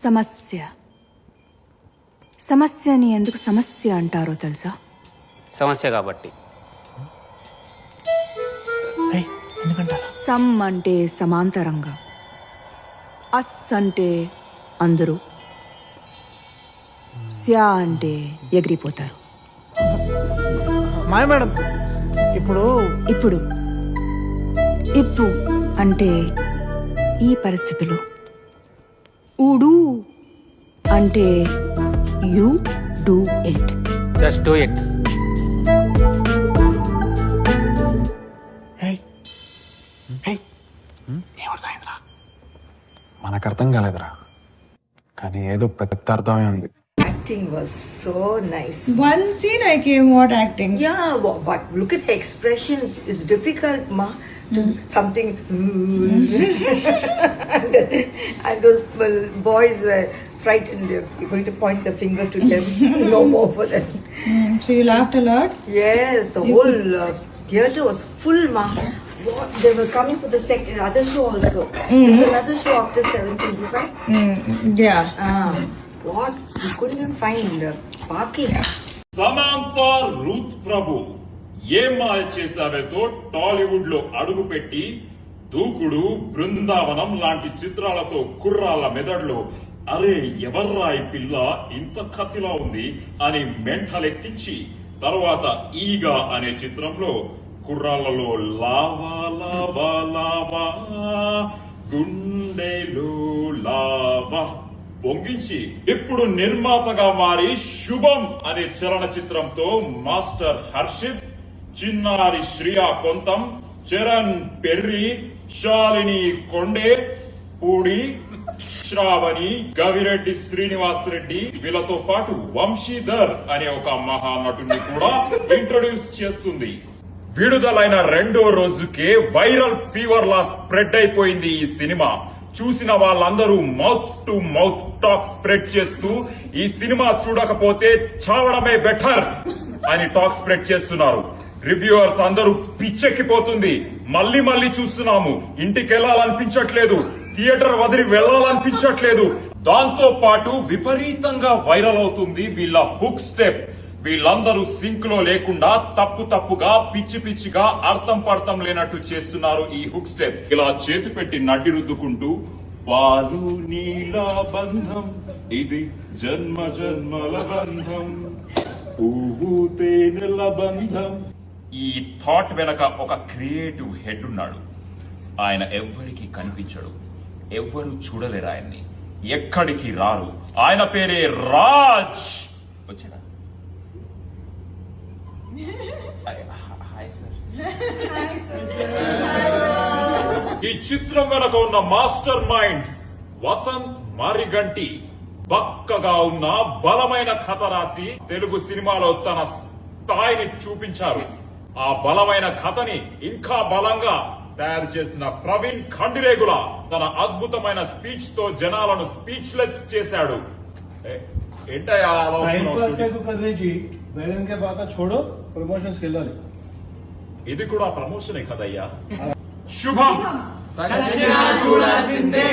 సమస్య సమస్యని ఎందుకు సమస్య అంటారో తెలుసా? సమస్య కాబట్టి. ఎందుకంటారా? సమ్ అంటే సమాంతరంగా, అస్ అంటే అందరూ, స్యా అంటే ఎగిరిపోతారు. మాయ మేడం ఇప్పుడు ఇప్పుడు ఇప్పు అంటే ఈ పరిస్థితిలో, ఊడు అంటే you do it. Just do it. ఏమర్థమైందిరా? మనకు అర్థం కాలేదురా, కానీ ఏదో పెద్ద అర్థమే ఉంది. Acting was so nice. One scene I came, what acting? Yeah, but look at the expressions. It's difficult, ma. Something. And those boys were frightened. You're going to point the finger to them. No more for them. So you laughed a lot? Yes, the whole theatre was full, ma. What? They were coming for the other show also. There's another show after 7:25. Yeah. What? We couldn't even find parking. Samantha Ruth Prabhu ఏం మాయ చేసావేతో టాలీవుడ్ లో అడుగుపెట్టి దూకుడు, బృందావనం లాంటి చిత్రాలతో కుర్రాళ్ళ మెదడులో అరే ఎవర్రా ఈ పిల్ల ఇంత కత్తిలా ఉంది అని మెంటలెక్కించి తర్వాత ఈగా అనే చిత్రంలో కుర్రాళ్లలో లావా లావా లావా గుండెలో లావా పొంగించి ఇప్పుడు నిర్మాతగా మారి శుభం అనే చలనచిత్రంతో మాస్టర్ హర్షిత్, చిన్నారి శ్రియా కొంతం, చరణ్ పెర్రి, శాలిని కొండే, పూడి శ్రావణి, గవిరెడ్డి శ్రీనివాస్ రెడ్డి వీళ్ళతో పాటు వంశీధర్ అనే ఒక మహానటుని కూడా ఇంట్రొడ్యూస్ చేస్తుంది. విడుదలైన రెండో రోజుకే వైరల్ ఫీవర్ లా స్ప్రెడ్ అయిపోయింది ఈ సినిమా. చూసిన వాళ్ళందరూ mouth to mouth talk spread చేస్తూ ఈ సినిమా చూడకపోతే చావడమే బెటర్ అని టాక్ స్ప్రెడ్ చేస్తున్నారు. రివ్యూవర్స్ అందరూ పిచ్చెక్కిపోతుంది, మళ్ళీ మళ్ళీ చూస్తున్నాము, ఇంటికి వెళ్లాలనిపించట్లేదు, థియేటర్ వదిలి వెళ్లాలనిపించట్లేదు. దాంతో పాటు విపరీతంగా వైరల్ అవుతుంది వీళ్ళ హుక్ స్టెప్. వీళ్ళందరూ సింక్ లో లేకుండా తప్పుగా పిచ్చి పిచ్చిగా అర్థం పర్థం లేనట్టు చేస్తున్నారు ఈ హుక్ స్టెప్. ఇలా చేతి పెట్టి నడ్డి రుద్దుకుంటూ పాలు నీల బంధం ఇది జన్మ జన్మల బంధం, పువ్వు తేనెల బంధం. ఈ థాట్ వెనక ఒక క్రియేటివ్ హెడ్ ఉన్నాడు. ఆయన ఎవ్వరికి కనిపించడు, ఎవ్వరు చూడలేరు ఆయన్ని, ఎక్కడికి రారు. ఆయన పేరే రాజ్. వచ్చాడా? ఈ చిత్రం వెనక ఉన్న మాస్టర్ మైండ్స్ వసంత్ మారిగంటి బక్కగా ఉన్న బలమైన కథ రాసి తెలుగు సినిమాలో తన స్థాయిని చూపించారు. ఆ బలమైన కథని ఇంకా బలంగా తయారు చేసిన ప్రవీణ్ ఖండిరేగుల తన అద్భుతమైన స్పీచ్ తో జనాలను స్పీచ్లెస్ చేశాడు. ఏంటయ్యా ఇది కూడా ప్రమోషనే కదయ్యా. శుభం చూడాల్సిందే.